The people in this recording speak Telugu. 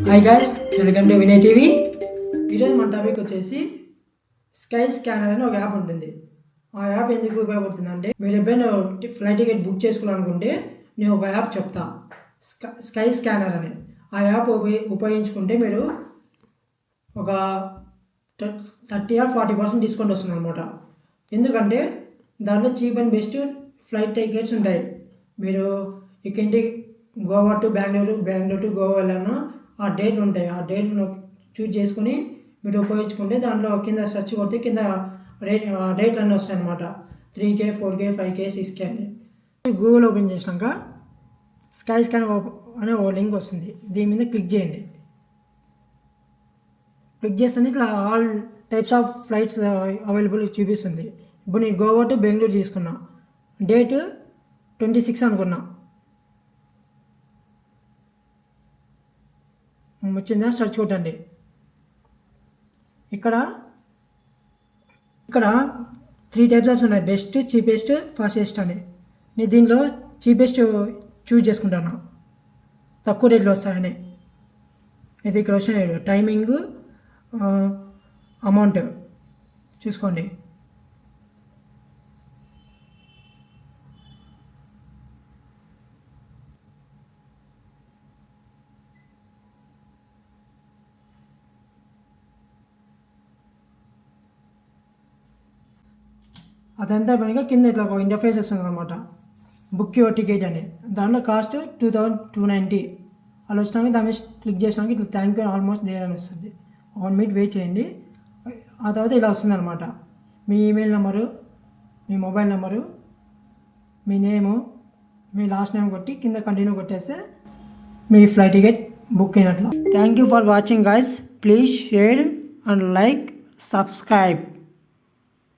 Hi guys, welcome to Vinay TV. ఈరోజు మన టాపిక్ వచ్చేసి స్కై స్కానర్ అని ఒక యాప్ ఉంటుంది. ఆ యాప్ ఎందుకు ఉపయోగపడుతుంది అంటే, మీరు ఎప్పుడైనా ఫ్లైట్ టికెట్ బుక్ చేసుకోవాలనుకుంటే నేను ఒక యాప్ చెప్తా, స్కై స్కానర్ అని. ఆ యాప్ ఉపయోగించుకుంటే మీరు ఒక 30 or 40% డిస్కౌంట్ వస్తుంది అనమాట. ఎందుకంటే దాంట్లో cheap and best flight tickets ఉంటాయి. మీరు ఇక్కడి గోవా టు బెంగళూరు టు గోవా వెళ్ళాలన్నా ఆ డేట్ ఉంటాయి. ఆ డేట్ను చూజ్ చేసుకుని మీరు ఉపయోగించుకుంటే దాంట్లో కింద సెర్చ్ కొడితే కింద రేట్లు అన్నీ వస్తాయి అన్నమాట. 3K 4K 5K 6K అని. గూగుల్ ఓపెన్ చేసినాక స్కై స్కాన్ అనే ఓ లింక్ వస్తుంది. దీని మీద క్లిక్ చేయండి. క్లిక్ చేస్తే ఇట్లా all types of flights available చూపిస్తుంది. ఇప్పుడు నేను గోవా టు బెంగళూరు తీసుకున్నా, డేట్ 26 అనుకున్నా. వచ్చిందా? సెర్చ్ కొట్టండి. ఇక్కడ 3 టైప్స్ ఆప్స్ ఉన్నాయి, బెస్ట్, చీపెస్ట్, ఫాస్టెస్ట్ అని. నేను దీంట్లో చీపెస్ట్ చూజ్ చేసుకుంటాను, తక్కువ రేట్లో వస్తాయని. ఇది ఇక్కడ వచ్చిన టైమింగ్, అమౌంట్ చూసుకోండి. అదంతా పనిగా కింద ఇట్లా ఒక ఇంటర్ఫేస్ వస్తుంది అనమాట, బుక్ యువర్ టికెట్ అని. దాంట్లో కాస్ట్ 2290 అలా వచ్చినాక దాని మీద క్లిక్ చేసినాక ఇట్లా థ్యాంక్ యూ ఆల్మోస్ట్ దేర్ అని వస్తుంది. 1 minute వెయిట్ చేయండి. ఆ తర్వాత ఇలా వస్తుంది అనమాట. మీ ఈమెయిల్ నెంబరు, మీ మొబైల్ నెంబరు, మీ నేము, మీ లాస్ట్ నేమ్ కొట్టి కింద కంటిన్యూ కొట్టేస్తే మీ ఫ్లైట్ టికెట్ బుక్ అయినట్లు. Thank you for watching guys. Please share and like, subscribe.